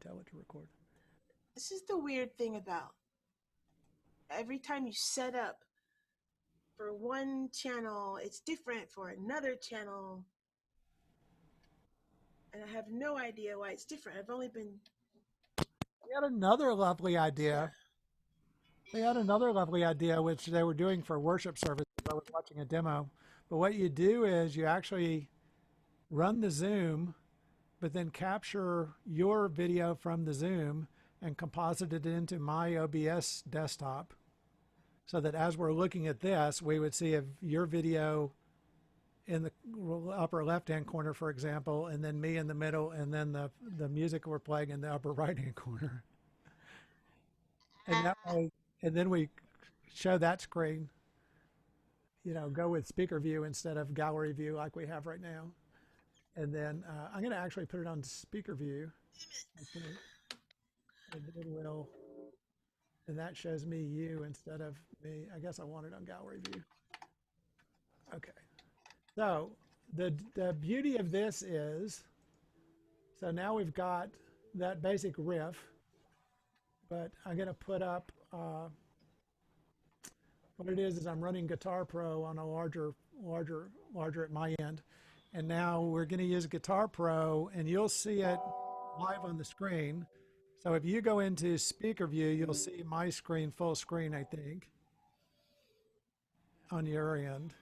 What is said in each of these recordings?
tell it to record. This is the weird thing about every time you set up for one channel, it's different for another channel. And I have no idea why it's different. I've only been... We had another lovely idea. Yeah. They had another lovely idea, which they were doing for worship services. I was watching a demo. But what you do is you actually run the Zoom, but then capture your video from the Zoom and composite it into my OBS desktop, so that as we're looking at this, we would see your video in the upper left-hand corner, for example, and then me in the middle, and then the music we're playing in the upper right-hand corner. And that way, and then we show that screen, you know, go with speaker view instead of gallery view like we have right now. And then I'm going to actually put it on speaker view. Okay. And it will, and that shows me you instead of me. I guess I want it on gallery view. Okay. So the beauty of this is, so now we've got that basic riff, but I'm going to put up, what it is I'm running Guitar Pro on a larger at my end. And now we're going to use Guitar Pro, and you'll see it live on the screen. So if you go into speaker view, you'll see my screen, full screen, I think, on your end.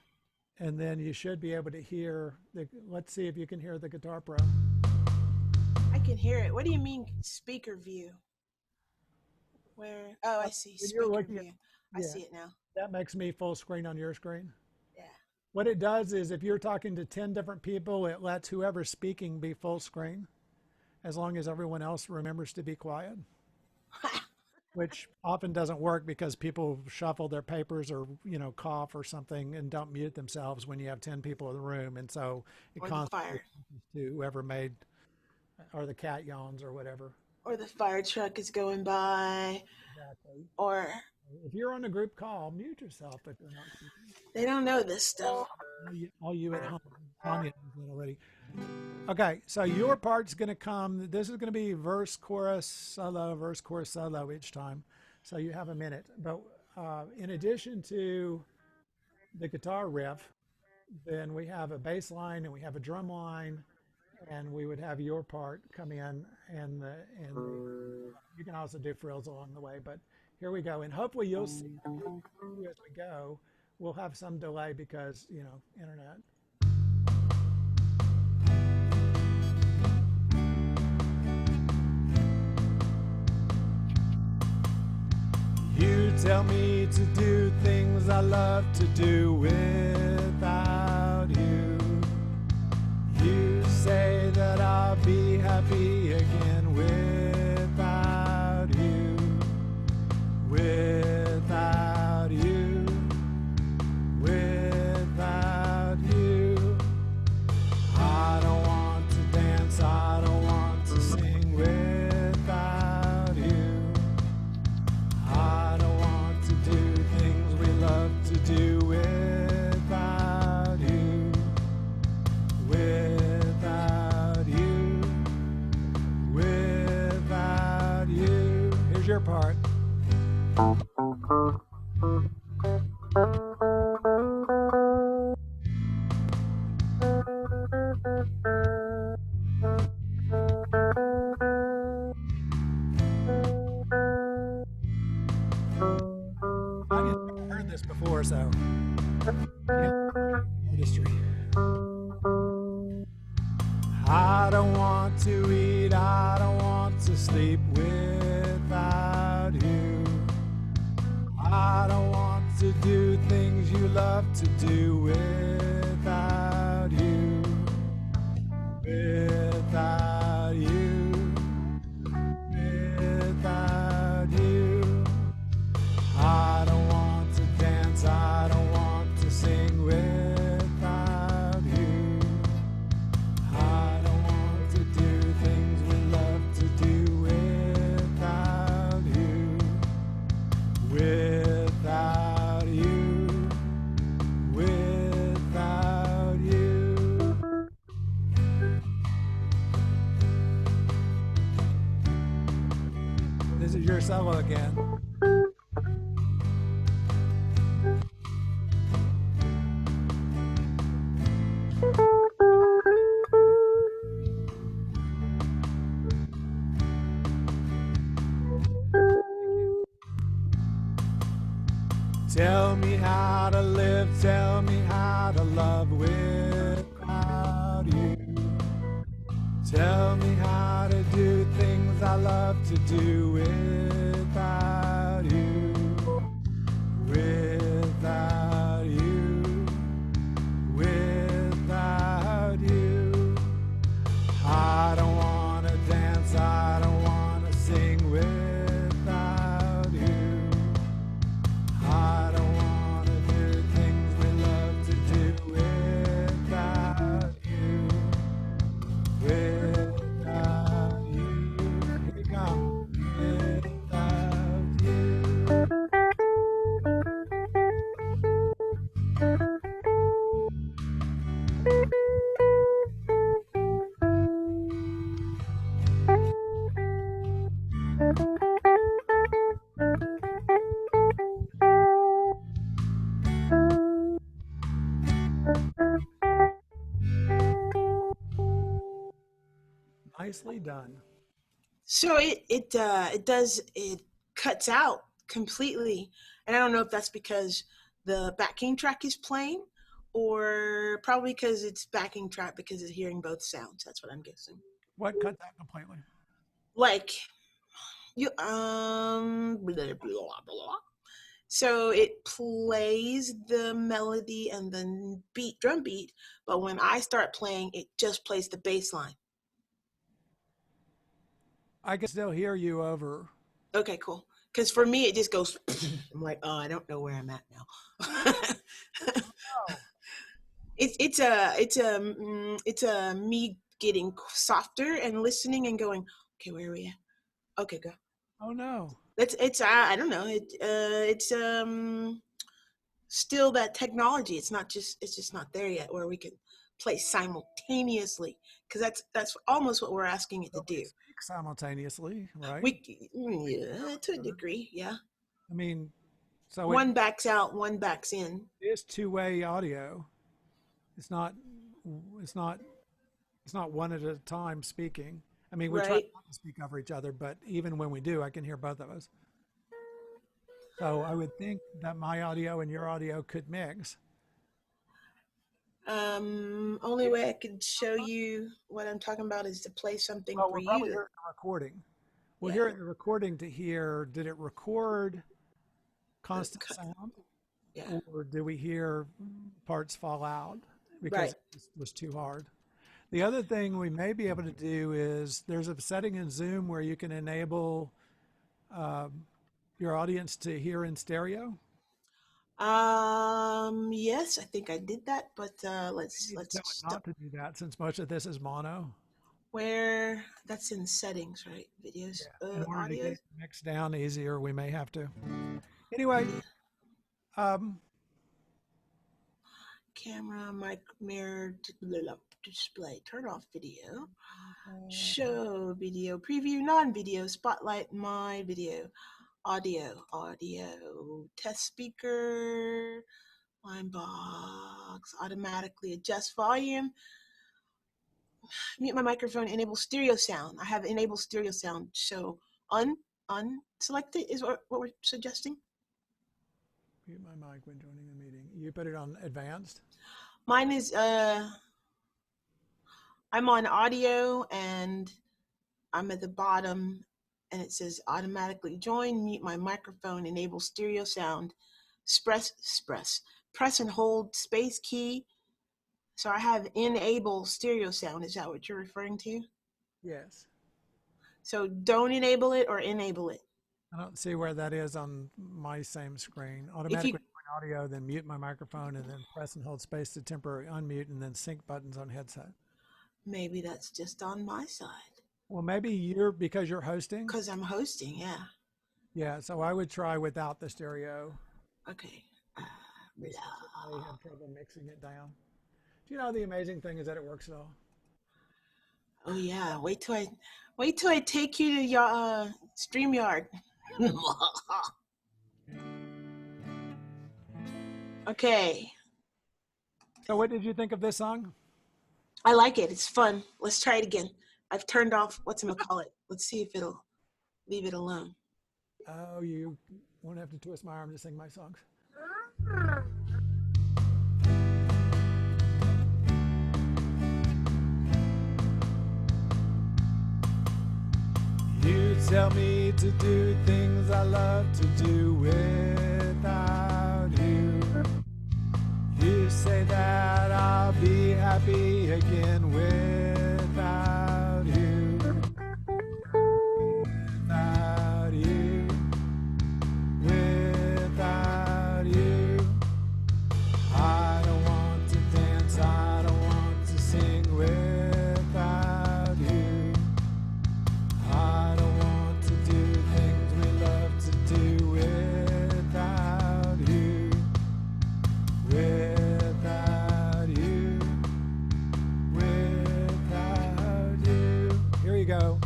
And then you should be able to hear let's see if you can hear the Guitar Pro. I can hear it. What do you mean speaker view? Where? Oh, I see. Speaker view. I see it now. That makes me full screen on your screen. Yeah. What it does is if you're talking to 10 different people, it lets whoever's speaking be full screen, as long as everyone else remembers to be quiet. Which often doesn't work because people shuffle their papers or, you know, cough or something and don't mute themselves when you have 10 people in the room. And so it constantly to whoever made, or the cat yawns or whatever. Or the fire truck is going by. Exactly. Or if you're on a group call, mute yourself if you're not speaking. They don't know this stuff. All you at home. Sonya knows that already. Okay, so your part's going to come. This is going to be verse, chorus, solo each time. So you have a minute. But in addition to the guitar riff, then we have a bass line and we have a drum line, and we would have your part come in, and you can also do frills along the way. But here we go, and hopefully you'll see as we go. We'll have some delay because, you know, internet. You tell me to do things I love to do without you. You say that I'll be happy again without you. Without you. Without you. I don't want to dance, I don't want to sing without you. I don't want to do things we love to do without you. Without you. Without you. Here's your part. Before, so history. I don't want to eat, I don't want to sleep without you. I don't want to do things you love to do without you. Without you. Without you. I don't want to dance, I don't want to sing without you. I don't want to do things we love to do without you. Without you. Without This is your solo again. Tell me how to live, tell me how to love without you. Tell me how to do things I love to do without you. Without you. Without you. I don't want to dance, I don't want to sing without you. I don't want to do things we love to do without you. Without you. Here we go. Without you. Nicely done. So it cuts out completely, and I don't know if that's because the backing track is playing, or probably because it's backing track because it's hearing both sounds. That's what I'm guessing. What cuts out completely? Like you blah, blah, blah, blah. So it plays the melody and the drum beat, but when I start playing, it just plays the bass line. I can still hear you over. Okay, cool. Because for me, it just goes. I'm like, oh, I don't know where I'm at now. Oh, it's a me getting softer and listening and going. Okay, where are we at? Okay, go. oh no. It's I don't know. It's still that technology. It's just not there yet where we can play simultaneously, because that's almost what we're asking it to But we do. speak simultaneously, right? Yeah, to a degree, yeah. I mean, so it One backs out, one backs in. is two-way audio. It's not it's not it's not one at a time speaking. I mean, we try Right. not to speak over each other, but even when we do, I can hear both of us. So I would think that my audio and your audio could mix. Only way I could show you what I'm talking about is to play something Well, for we'll you probably to. hear it in the recording. We'll Yeah. hear it in the recording to hear, did it record The constant sound, yeah. or do we hear parts fall out because Right. it was too hard? The other thing we may be able to do is there's a setting in Zoom where you can enable um, your audience to hear in stereo. Yes, I think I did that, but You need to let's tell it not to do that since most of this is mono. where that's in settings, right? Videos, Yeah. In order to get audio, it mixed down easier, we may have to. Anyway, video, um, camera, mic, mirror, display, turn off video, show video, preview, non-video, spotlight, my video, audio, test speaker, line box, automatically adjust volume, mute my microphone, enable stereo sound. I have enable stereo sound. So unselected is what we're suggesting. mute my mic when joining the meeting. You put it on advanced. Mine is I'm on audio and I'm at the bottom and it says automatically join, mute my microphone, enable stereo sound, press and hold space key. So I have enable stereo sound. Is that what you're referring to? Yes. So don't enable it or enable it. I don't see where that is on my same screen. If you Automatically join audio, then mute my microphone, and then press and hold space to temporarily unmute, and then sync buttons on headset. maybe that's just on my side Well, maybe you're because you're hosting. because I'm hosting. Yeah. Yeah, so I would try without the stereo. Okay. Since it may have trouble mixing it down. Do you know the amazing thing is that it works at all? Oh yeah, wait till I take you to your StreamYard. Okay, So what did you think of this song? I like it. It's fun. Let's try it again. I've turned off whatchamacallit. Let's see if it'll leave it alone. Oh, you won't have to twist my arm to sing my songs. You tell me to do things I love to do without you. You say that I'll be happy again without you. Without you. Without you. I don't want to dance, I don't want to sing without you. I don't want to do things we love to do without you. Without you. Without you. Here we go.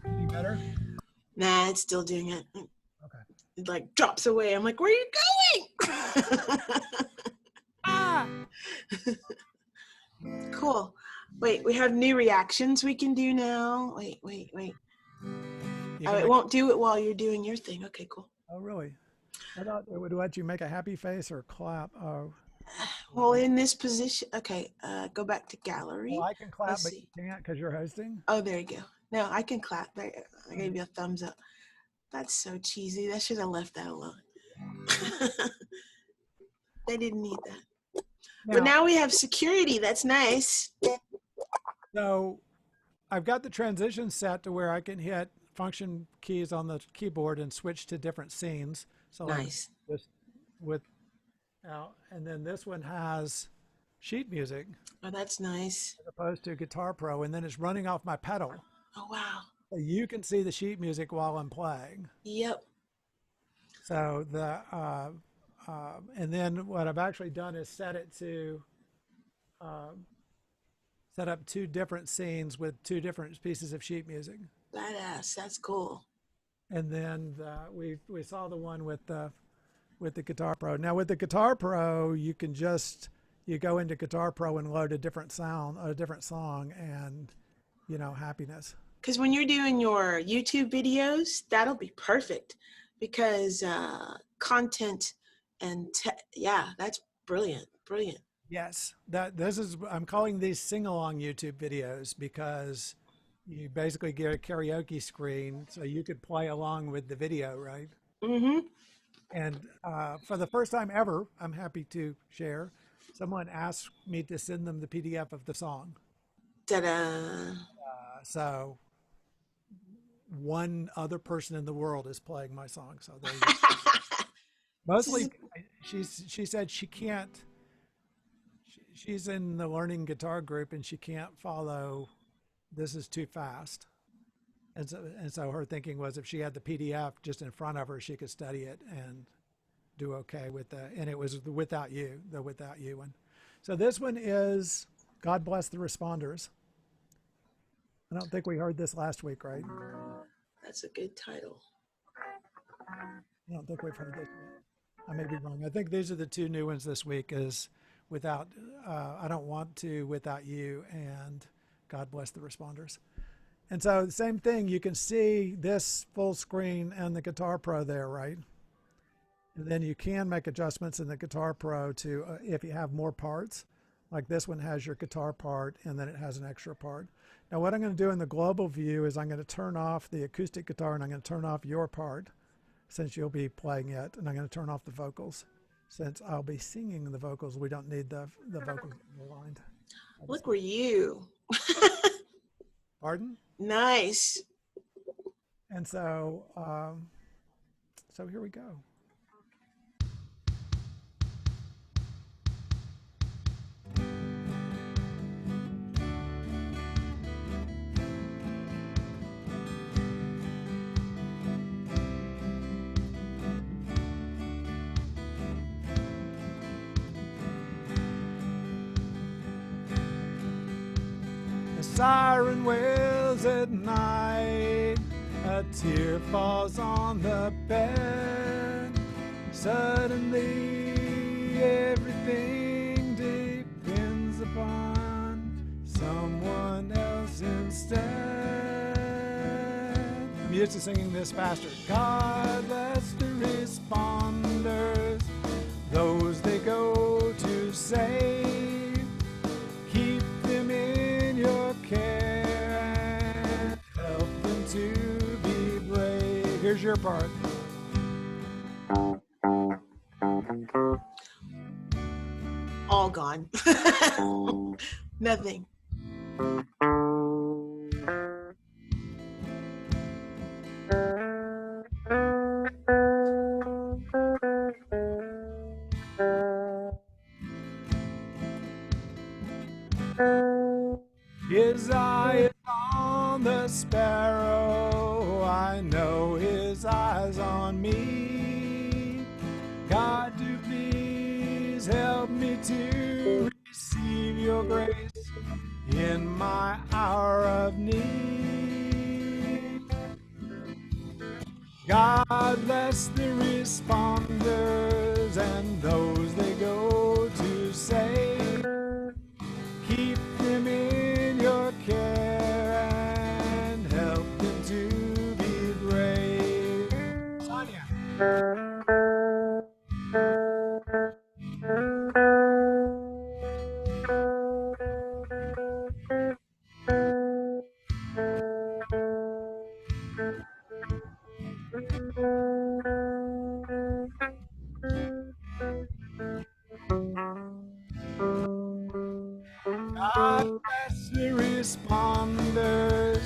Any better? Nah, it's still doing it. Okay. It like drops away. I'm like, where are you going? Ah! Cool. Wait, we have new reactions we can do now. Wait. Oh, it won't do it while you're doing your thing. Okay, cool. Oh, really? I thought it would let you make a happy face or clap. Oh. Well, in this position, okay, go back to gallery. Well, I can clap, Let's but see. you can't because you're hosting. Oh, there you go. No, I can clap. I gave you a thumbs up. That's so cheesy. I should have left that alone. They didn't need that. But now we have security. That's nice. So I've got the transition set to where I can hit function keys on the keyboard and switch to different scenes. So Nice. like this with and then this one has sheet music Oh, that's nice. as opposed to Guitar Pro, and then it's running off my pedal. Oh, wow. So you can see the sheet music while I'm playing. Yep. So and then what I've actually done is set it to set up two different scenes with two different pieces of sheet music. Badass. That's cool. And then we saw the one with the Guitar Pro. Now with the Guitar Pro, you can just you go into Guitar Pro and load a different sound, a different song, and happiness. Because when you're doing your YouTube videos, that'll be perfect because content and yeah, that's brilliant. Yes, I'm calling these sing-along YouTube videos because you basically get a karaoke screen so you could play along with the video, right? Mm-hmm. And for the first time ever, I'm happy to share, someone asked me to send them the PDF of the song. Ta-da. So one other person in the world is playing my song. So there you go. Mostly, she said she can't. She's in the learning guitar group and she can't follow. This is too fast. And so her thinking was if she had the PDF just in front of her, she could study it and do okay with that. And it was the Without You one. So this one is God Bless the Responders. I don't think we heard this last week, right? That's a good title. I don't think we've heard this yet. I may be wrong. I think these are the two new ones this week is Without, I Don't Want to, Without You, and God Bless the Responders. And so the same thing, you can see this full screen and the Guitar Pro there, right? And then you can make adjustments in the Guitar Pro to, if you have more parts, like this one has your guitar part and then it has an extra part. Now what I'm going to do in the global view is I'm going to turn off the acoustic guitar and I'm going to turn off your part since you'll be playing it, and I'm going to turn off the vocals. Since I'll be singing the vocals, we don't need the vocals aligned. Look where you. Pardon? Nice. And so, so here we go. siren wails at night. A tear falls on the bed. Suddenly everything depends upon someone else instead. I'm used to singing this faster. God bless the responders, those they go to save. Keep them in your care and help them to be brave. Here's your part. All gone. Nothing. His eye is on the sparrow, I know his eyes on me. God, do please help me to receive your grace in my hour of need. God bless the responders and those they go to save. Keep them in your care and help them to be brave. Sonya. God bless the responders,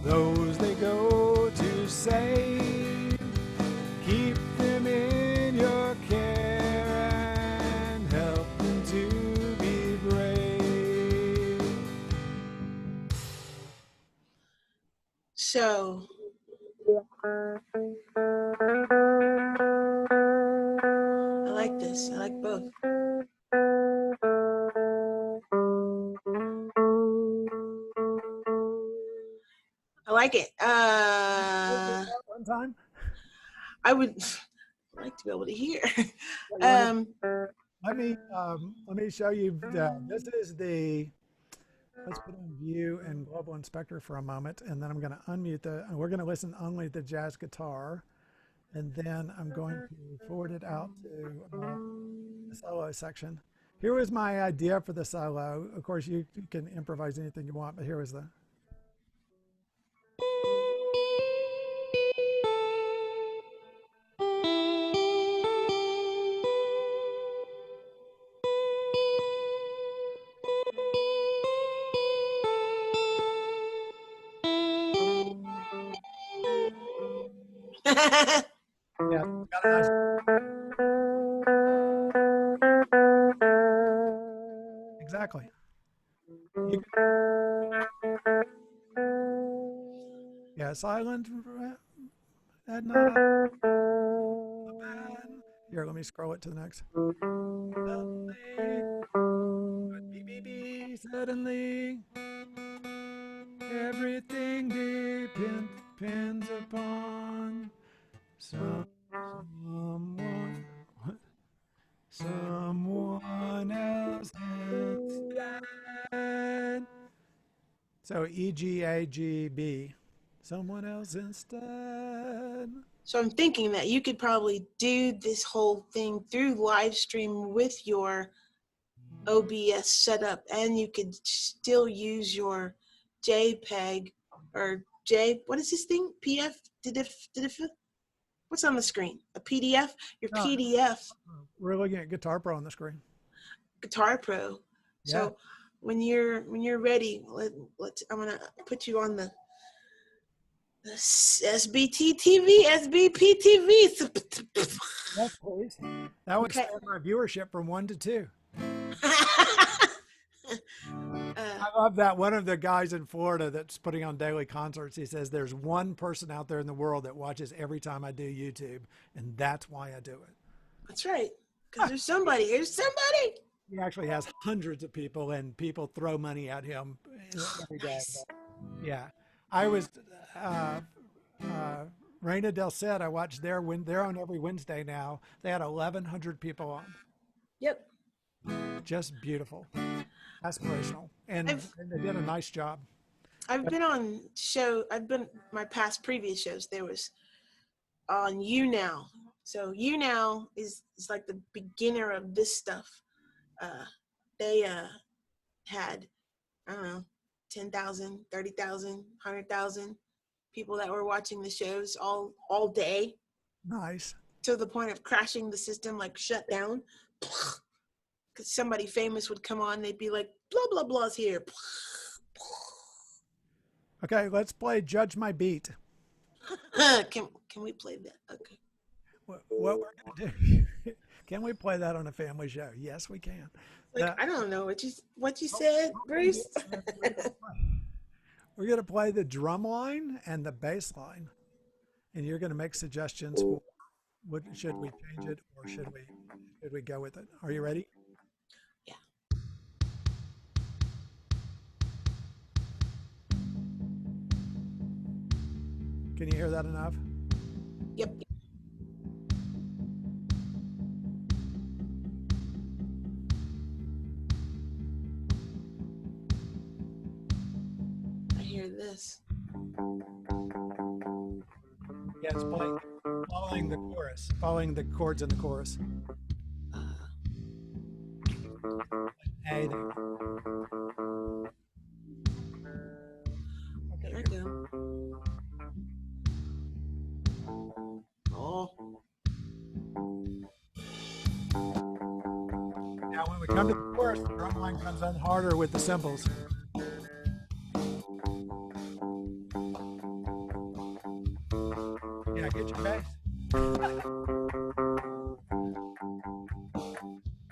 those they go to save. Keep them in your care and help them to be brave. So, I like this. I like both. I like it. One time. I would like to be able to hear. Let me show you. This is the. Let's put on view and global inspector for a moment, and then I'm going to unmute we're going to listen only to the jazz guitar, and then I'm going to forward it out to the solo section. Here was my idea for the solo. Of course, you can improvise anything you want, but here was the. Yeah, got a nice. Exactly. Yeah, silent. Here, let me scroll it to the next. Suddenly, everything depends upon someone else instead. So EGAGB, someone else instead. So I'm thinking that you could probably do this whole thing through live stream with your OBS setup, and you could still use your JPEG or what is this thing? PF? What's on the screen? A PDF? Your No, PDF. we're looking at Guitar Pro on the screen. Guitar Pro. Yeah. So when you're ready, I'm gonna put you on the SBT TV, SBP TV. Yes, please. That would expand my viewership from 1 to 2. I love that. One of the guys in Florida that's putting on daily concerts, he says there's one person out there in the world that watches every time I do YouTube, and that's why I do it. That's right. Because there's somebody. There's somebody. he actually has hundreds of people, and people throw money at him every day. Nice. Yeah, I was uh, uh, Reina Del Cid. I watched their when they're on every Wednesday now. They had 1,100 people on. Yep. Just beautiful, aspirational, I've and they did a nice job. I've been on show. I've been my past previous shows. There was on You Now. So You Now is like the beginner of this stuff. They had, I don't know, 10,000, 30,000, 100,000 people that were watching the shows all day, Nice. to the point of crashing the system, like shut down. Because somebody famous would come on, they'd be like, blah blah blah's here. Okay, let's play Judge My Beat. Can we play that? Okay. What we're going to do? Can we play that on a family show? Yes, we can. Like, The, I don't know what you said, Bruce. we're going to play the drum line and the bass line, and you're going to make suggestions for what should we change it or should we go with it? Are you ready? Yeah. Can you hear that enough? Yep. I hear this. Yeah, it's playing, following the chorus, following the chords in the chorus. A, there. There I go. Oh. Now, when we come to the chorus, the drum line comes in harder with the cymbals. Yeah, get your bass.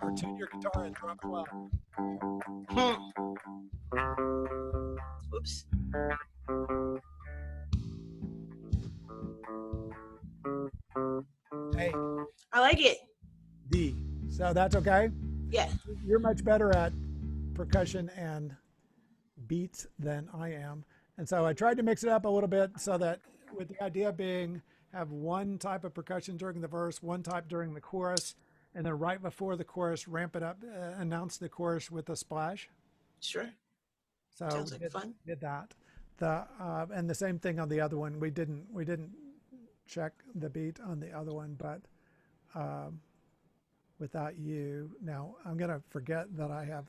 Or tune your guitar and drum well. Oops. A, I like it. D. So that's okay? Yeah. You're much better at percussion and beats than I am. And so I tried to mix it up a little bit so that with the idea being have one type of percussion during the verse, one type during the chorus, and then right before the chorus, ramp it up, announce the chorus with a splash. Sure. So Sounds like fun. did that. The and the same thing on the other one. We didn't check the beat on the other one, but without you, now I'm gonna forget that I have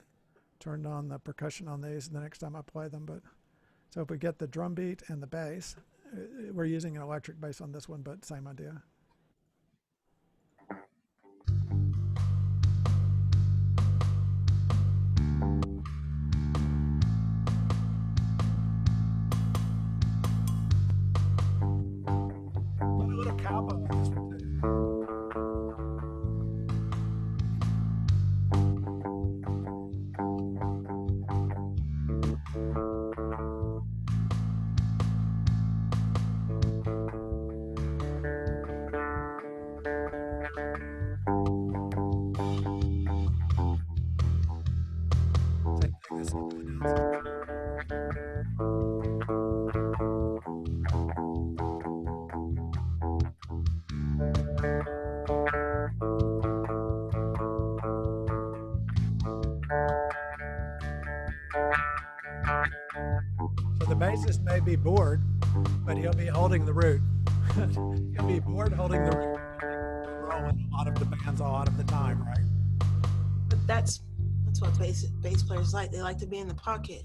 turned on the percussion on these the next time I play them. But so if we get the drum beat and the bass, we're using an electric bass on this one, but same idea. A little cowbell on this one too. Same thing as so the bassist may be bored, but he'll be holding the root. He'll be bored holding the root. Rolling a lot of the bands a lot of the time, right? But that's what bass players like. They like to be in the pocket.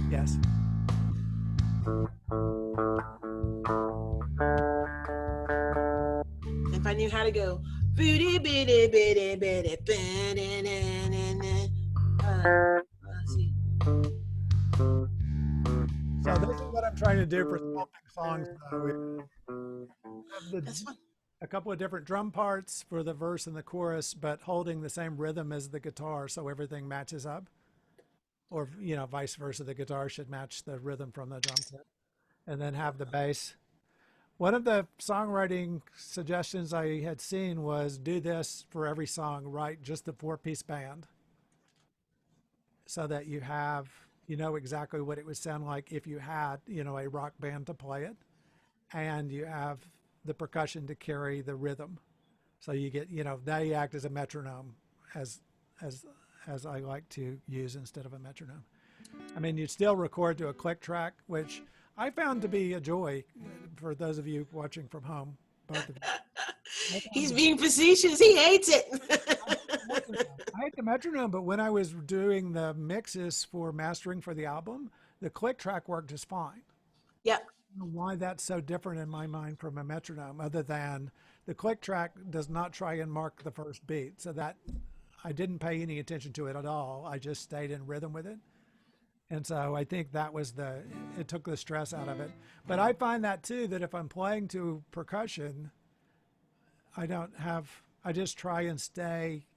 Yes. If I knew how to go, let's see. So this is what I'm trying to do for sculpting songs. That's fun. A couple of different drum parts for the verse and the chorus, but holding the same rhythm as the guitar, so everything matches up. Or vice versa, the guitar should match the rhythm from the drum kit, and then have the bass. One of the songwriting suggestions I had seen was do this for every song, write just the 4-piece band. so that you have, you know, exactly what it would sound like if you had, you know, a rock band to play it, and you have the percussion to carry the rhythm. So you get, you know, now you act as a metronome, as as as I like to use instead of a metronome. I mean, you still record to a click track, which I found to be a joy for those of you watching from home. Both of you. He's being facetious. He hates it. I hate the metronome, but when I was doing the mixes for mastering for the album, the click track worked just fine. Yep. I don't know why that's so different in my mind from a metronome, other than the click track does not try and mark the first beat. So that I didn't pay any attention to it at all. I just stayed in rhythm with it. And so I think that was it took the stress out of it. But I find that too, that if I'm playing to percussion, I just try and stay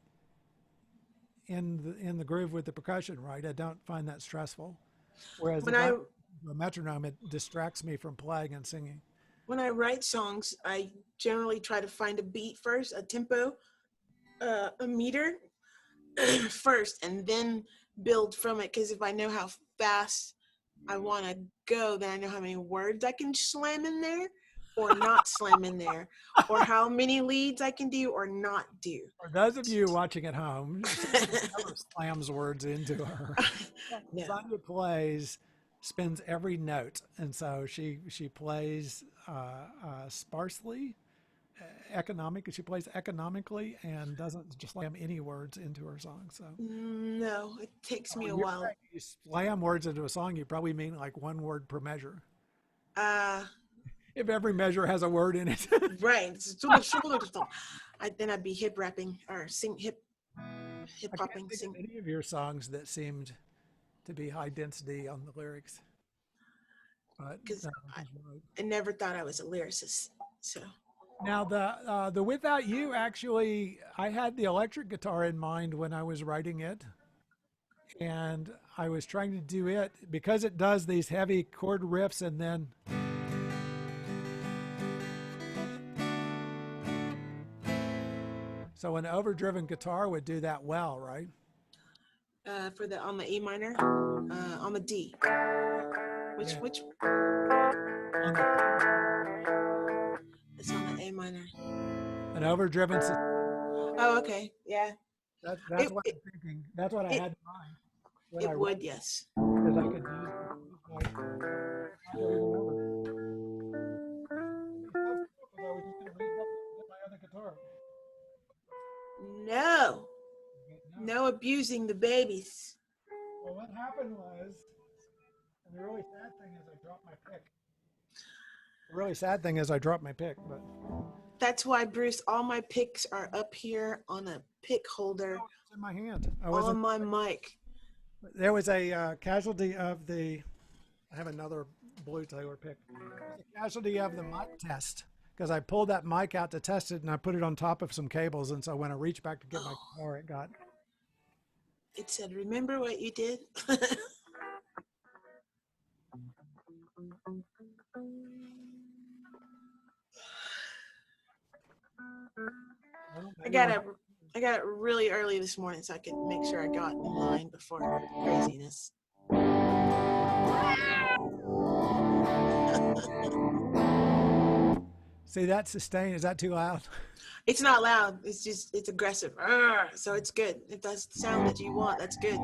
in the groove with the percussion, right? I don't find that stressful. Whereas When if I I a metronome, it distracts me from playing and singing. when I write songs, I generally try to find a beat first, a tempo, a meter first, and then build from it. Because if I know how fast I want to go, then I know how many words I can slam in there or not slam in there, or how many leads I can do or not do. For those of you watching at home, Sonya never slams words into her. No. Sonya spins every note, and so she plays sparsely, she plays economically, and doesn't just slam any words into her song. So No, it takes me a when you're while. saying you slam words into a song, you probably mean like one word per measure. If every measure has a word in it. Right. Then I'd be hip rapping or hip I can't hopping. think of any of your songs that seemed to be high density on the lyrics. But Because right. I never thought I was a lyricist. So Now the Without You, actually, I had the electric guitar in mind when I was writing it, and I was trying to do it because it does these heavy chord riffs, and then so an overdriven guitar would do that well, right? for the on the E minor, on the D. Which? It's on the A minor. An overdriven. Oh, okay. Yeah. That's what I'm thinking. That's what I had in mind when I It would, yes. because I could use my. I don't remember. I was just going to read my other guitar. No abusing the babies. Well, what happened was, and the really sad thing is I dropped my pick. The really sad thing is I dropped my pick, but That's why, Bruce, all my picks are up here on a pick holder. oh, it's in my hand. On my mic. There was a casualty of the. I have another blue Taylor pick. A casualty of the mic test because I pulled that mic out to test it and I put it on top of some cables, and so when I reached back to get my guitar, it got. It said, "Remember what you did." I got it really early this morning so I could make sure I got in line before craziness. See that sustain? Is that too loud? It's not loud. It's aggressive. So it's good. If that's the sound that you want, that's good.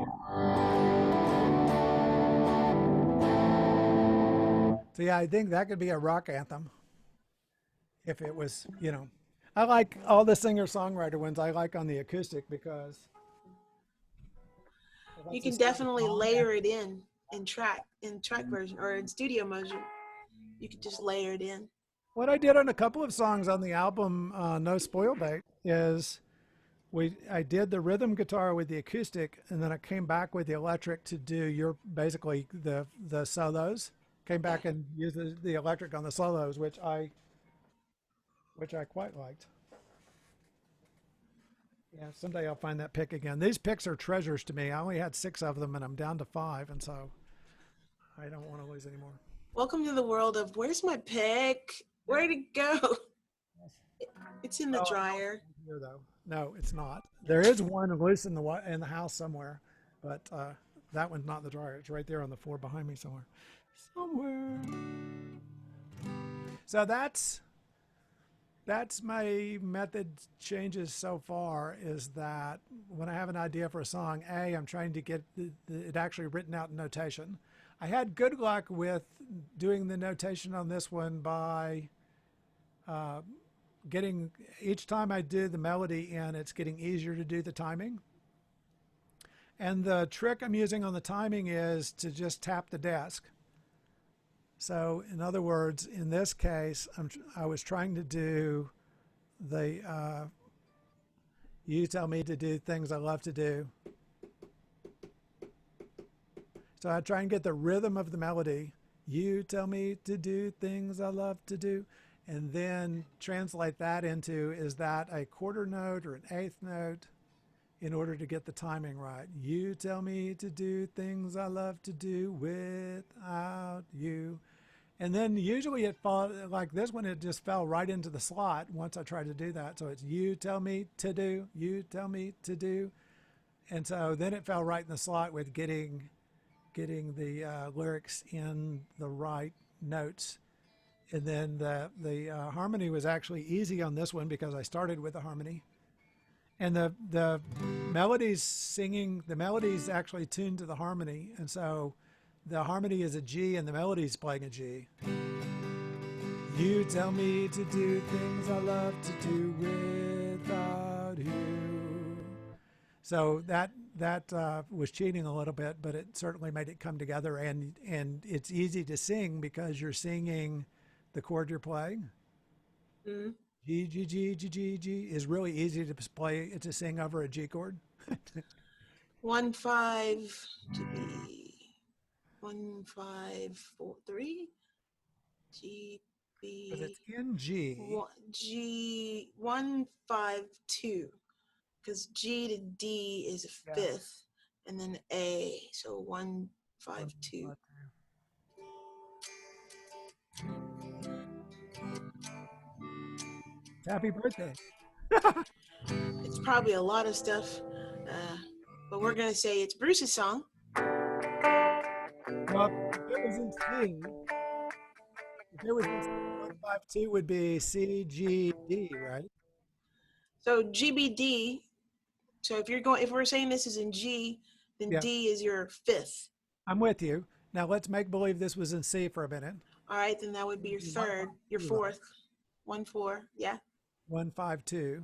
So yeah, I think that could be a rock anthem. If it was, you know, I like all the singer-songwriter ones. I like on the acoustic because you can definitely layer it in track version or in studio motion. You could just layer it in. What I did on a couple of songs on the album No Spoil Bait is I did the rhythm guitar with the acoustic, and then I came back with the electric to do basically the solos. Came back and used the electric on the solos, which I quite liked. Yeah, someday I'll find that pick again. These picks are treasures to me. I only had 6 of them, and I'm down to 5, and so I don't want to lose any more. Welcome to the world of where's my pick? Where'd it go? It's in the dryer. Here, though. No, it's not. There is one loose in the house somewhere, but That one's not the drawer. It's right there on the floor behind me somewhere. Somewhere. So that's my method changes so far, is that when I have an idea for a song, I'm trying to get it actually written out in notation. I had good luck with doing the notation on this one by getting, each time I do the melody in, it's getting easier to do the timing. And the trick I'm using on the timing is to just tap the desk. So in other words, in this case, I was trying to do the you tell me to do things I love to do. So I try and get the rhythm of the melody. You tell me to do things I love to do. And then translate that into, is that a quarter note or an eighth note, in order to get the timing right. You tell me to do things I love to do without you. And then usually it fall, like this one, it just fell right into the slot once I tried to do that. So it's you tell me to do, you tell me to do. And so then it fell right in the slot with getting the lyrics in the right notes. And then the harmony was actually easy on this one because I started with a harmony. And the melodies actually tuned to the harmony. And so the harmony is a G and the melody's playing a G. You tell me to do things I love to do without you. So that was cheating a little bit, but it certainly made it come together. And it's easy to sing because you're singing the chord you're playing. Mm-hmm. G, G, G, G, G, G is really easy to play, to sing over a G chord. 1 5 to B, 1 5 4 3, G B. Because it's in G. G 1 5 2, because G to D is a fifth, and then A, so 1 5 2. Happy birthday. It's probably a lot of stuff, but we're going to say it's Bruce's song. Well, if it was in C, 152 would be C, G, D, right? So GBD. So if we're saying this is in G, then D is your fifth. I'm with you. Now let's make believe this was in C for a minute. All right, then that would be your third, your fourth. 1 4, yeah. 152.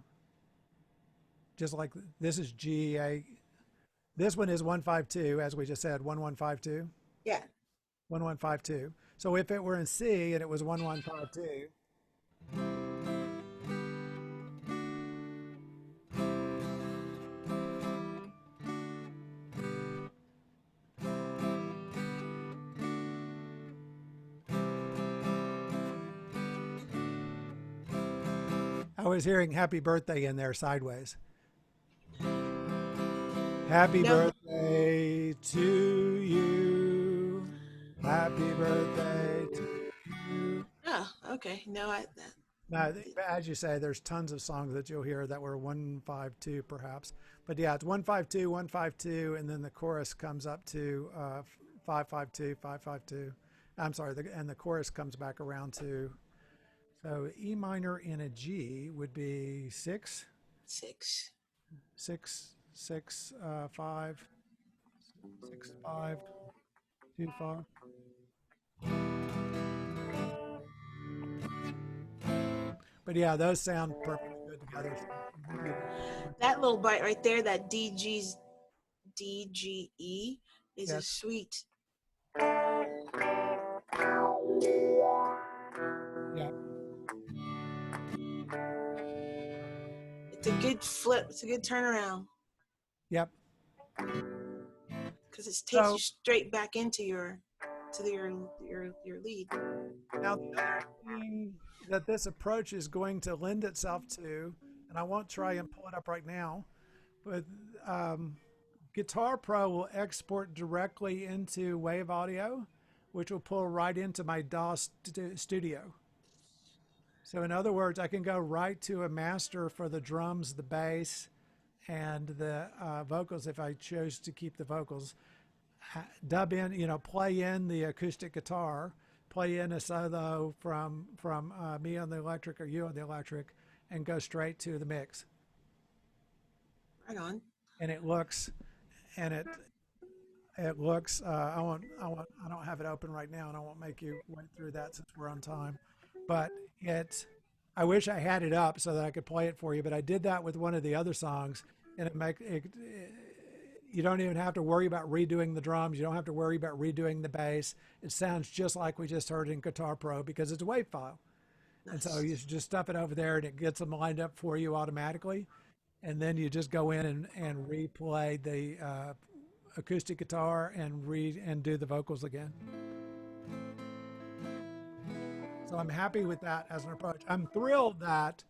Just like this is G A. This one is 152, as we just said, 1152. Yeah. 1152. So if it were in C and it was 1152. I was hearing happy birthday in there sideways. Happy birthday to you. Happy birthday to you. Oh, okay. No, Now, as you say, there's tons of songs that you'll hear that were 152 perhaps. But yeah, it's 152, 152, and then the chorus comes up to 552, 552. I'm sorry, and the chorus comes back around to, so E minor in a G would be 6. 6. 6, 6, 5, 6, 5, 2, 5. But yeah, those sound perfectly good together. That little bite right there, that DGE, is a sweet. Yeah. It's a good flip. It's a good turnaround. Yep. Because it takes you straight back into your lead. Now, the other thing that this approach is going to lend itself to, and I won't try and pull it up right now, but Guitar Pro will export directly into Wave Audio, which will pull right into my DAW studio. So in other words, I can go right to a master for the drums, the bass, and the vocals if I chose to keep the vocals. dub in, play in the acoustic guitar, play in a solo from me on the electric or you on the electric, and go straight to the mix. Right on. And it looks, and it looks. I don't have it open right now, and I won't make you wait through that since we're on time. But it, I wish I had it up so that I could play it for you. But I did that with one of the other songs, and you don't even have to worry about redoing the drums. You don't have to worry about redoing the bass. It sounds just like we just heard in Guitar Pro because it's a WAV file. Nice. And so you just stuff it over there and it gets them lined up for you automatically. And then you just go in and replay the acoustic guitar and do the vocals again. So I'm happy with that as an approach. I'm thrilled that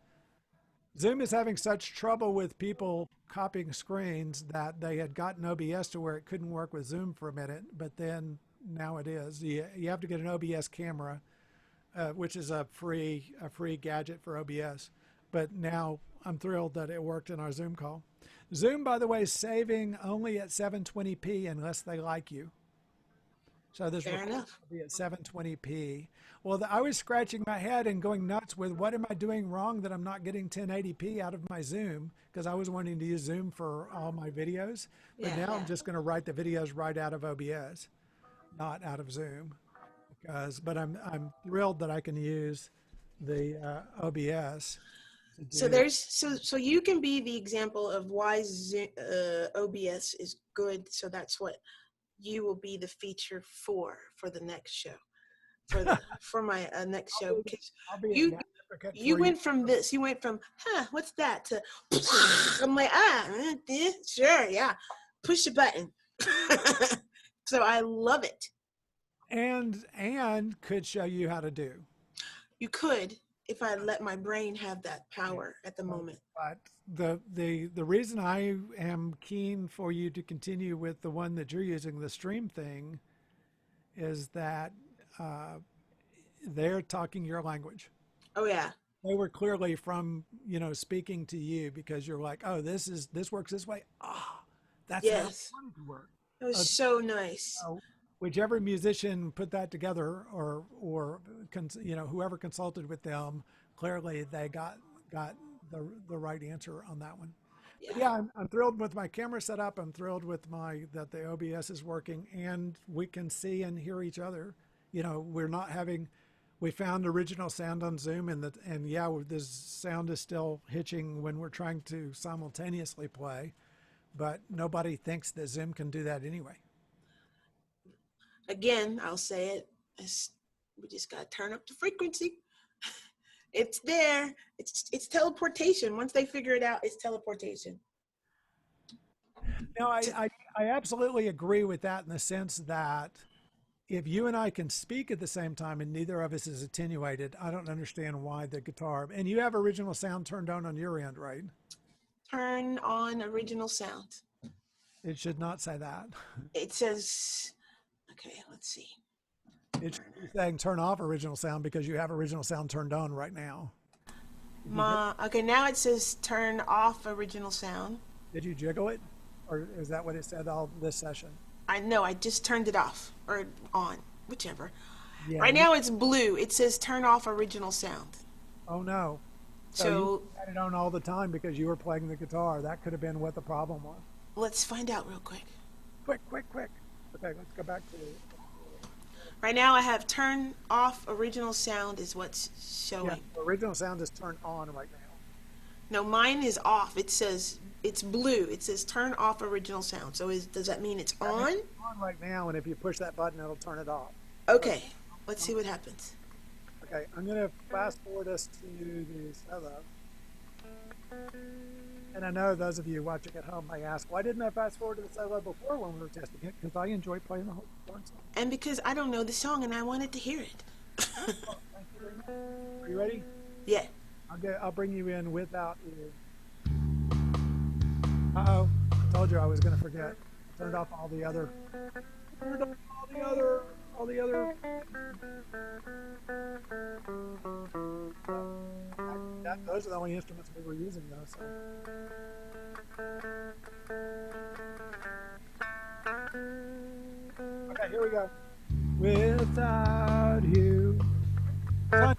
Zoom is having such trouble with people copying screens that they had gotten OBS to where it couldn't work with Zoom for a minute, but then now it is. You have to get an OBS camera, which is a free gadget for OBS. But now I'm thrilled that it worked in our Zoom call. Zoom, by the way, is saving only at 720p unless they like you. So this will be at 720p. Well, I was scratching my head and going nuts with what am I doing wrong that I'm not getting 1080p out of my Zoom, because I was wanting to use Zoom for all my videos. But now I'm just going to write the videos right out of OBS, not out of Zoom. But I'm thrilled that I can use the OBS. So you can be the example of why OBS is good. So that's what you will be the feature for the next show, for my next show. Because you went from this, you went from what's that to I'm like sure, yeah, push the button. So I love it. And could show you how to do. You could, if I let my brain have that power at the moment. But the reason I am keen for you to continue with the one that you're using, the stream thing, is that they're talking your language. Oh yeah. They were clearly from, speaking to you because you're like, oh, this works this way. That's how I wanted to work. It was so nice. Whichever musician put that together, or whoever consulted with them, clearly they got the right answer on that one. Yeah, but yeah, I'm thrilled with my camera setup. I'm thrilled with that the OBS is working and we can see and hear each other. We found original sound on Zoom, and this sound is still hitching when we're trying to simultaneously play, but nobody thinks that Zoom can do that anyway. Again, I'll say it. We just got to turn up the frequency. It's there. It's teleportation. Once they figure it out, it's teleportation. No, I absolutely agree with that in the sense that if you and I can speak at the same time and neither of us is attenuated, I don't understand why the guitar. And you have original sound turned on your end, right? Turn on original sound. It should not say that. It says, okay, let's see. It should be saying turn off original sound because you have original sound turned on right now. Okay, now it says turn off original sound. Did you jiggle it? Or is that what it said all this session? I know, I just turned it off or on, whichever. Yeah, right now it's blue. It says turn off original sound. Oh no. So you had it on all the time because you were playing the guitar. That could have been what the problem was. Let's find out real quick. Quick. Okay, let's go back to right now I have turn off original sound is what's showing. Yeah, original sound is turned on right now. No, mine is off. It says it's blue. It says turn off original sound. So does that mean it's on? It's on right now, and if you push that button, it'll turn it off. Okay, let's see what happens. Okay, I'm going to fast forward us to the solo. And I know those of you watching at home may ask, why didn't I fast forward to the solo before when we were testing it? Because I enjoy playing the whole song. And because I don't know the song and I wanted to hear it. Are you ready? Yeah. I'll bring you in without you. Uh-oh. I told you I was going to forget. Turned off all the other. Those are the only instruments we were using though, so. Okay, here we go. Without you. Sonya.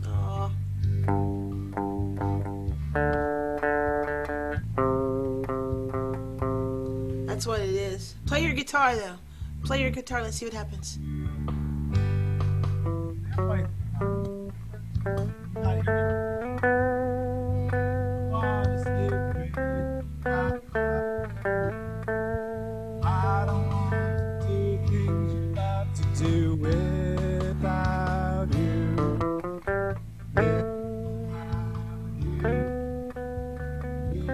Oh, that's what it is. Play your guitar though. Play your guitar. Let's see what happens. Wait, not hearing. Want to live without you. I don't want to do things you love to do without you. Without you.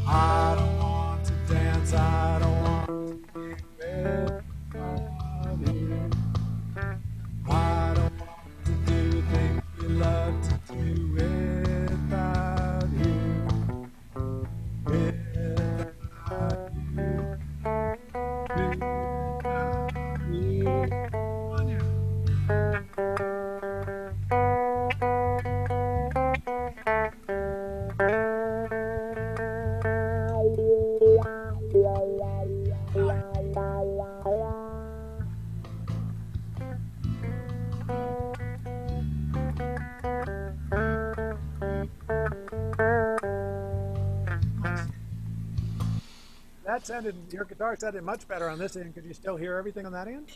I don't want to dance. I don't want to be without you. I don't want to do things you love to do without you. Without you. Without you. Sonya. That sounded, your guitar sounded much better on this end. Could you still hear everything on that end?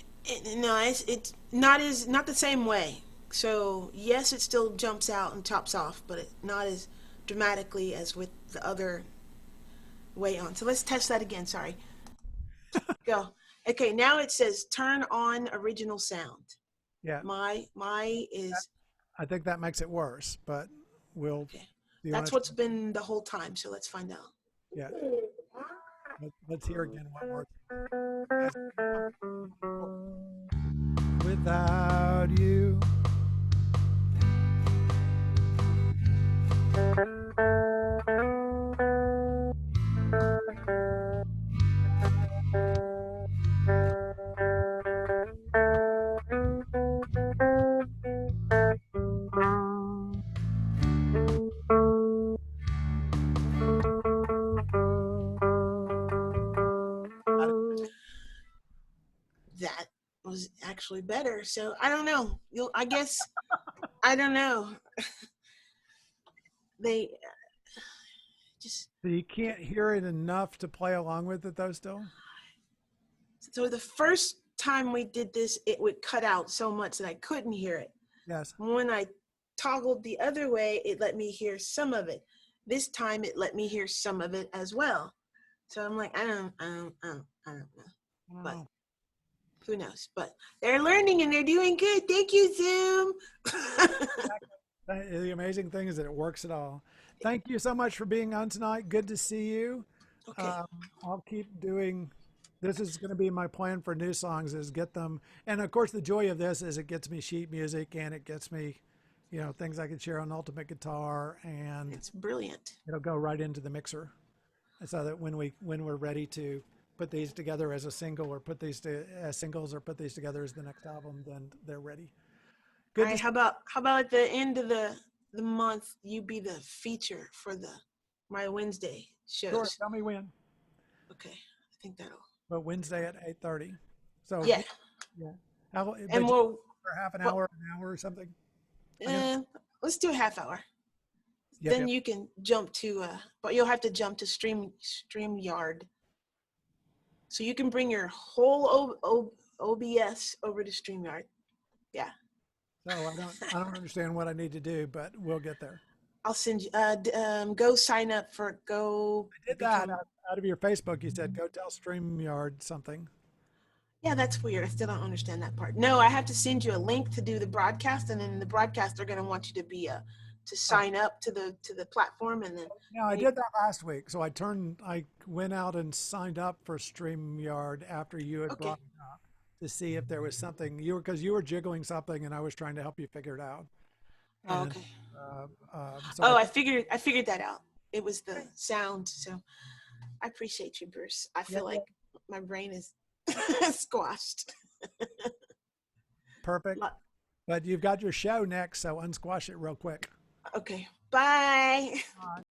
No, it's not the same way. So yes, it still jumps out and chops off, but not as dramatically as with the other way on. So let's test that again. Sorry. Go. Okay, now it says turn on original sound. Yeah, My is I think that makes it worse, but we'll, okay. do you want That's to, what's been the whole time. So let's find out. yeah, let's hear again one more. Without you. That was actually better. So I don't know. I guess I don't know. They just So you can't hear it enough to play along with it, though. Still, so the first time we did this, it would cut out so much that I couldn't hear it. yes. When I toggled the other way, it let me hear some of it. This time, it let me hear some of it as well. So I'm like, I don't know. I don't But know. who knows? But they're learning and they're doing good. Thank you, Zoom. The amazing thing is that it works at all. Thank you so much for being on tonight. Good to see you. Okay. I'll keep doing. This is going to be my plan for new songs is get them. And of course, the joy of this is it gets me sheet music and it gets me, things I can share on Ultimate Guitar, and It's brilliant. it'll go right into the mixer, so that when we're ready to put these together as a single or put these as singles or put these together as the next album, then they're ready. All Good to right. How about at the end of the month, you be the feature for my Wednesday sure. shows. Tell me when. Okay. I think that'll. But Wednesday at 8:30. So Yeah. yeah. How, And but you we'll. for half an Well, hour or something. I'm gonna. let's do a half hour. Yep. Then Yep. you can jump to but you'll have to jump to StreamYard. So you can bring your whole OBS over to StreamYard. Yeah. So I don't understand what I need to do, but we'll get there. I'll send you go sign up for go I did that become. out of your Facebook. You said go tell StreamYard something. Yeah, that's weird. I still don't understand that part. No, I have to send you a link to do the broadcast, and then in the broadcast they're going to want you to be to Oh, sign up to the platform, and then yeah, I did that last week. So I went out and signed up for StreamYard after you had okay. brought it up to see if there was something because you were jiggling something and I was trying to help you figure it out. Oh, And okay. so Oh, I figured that out. It was the sound. So I appreciate you, Bruce. I yeah, feel yeah, like my brain is squashed. perfect. But you've got your show next, so unsquash it real quick. Okay. Bye.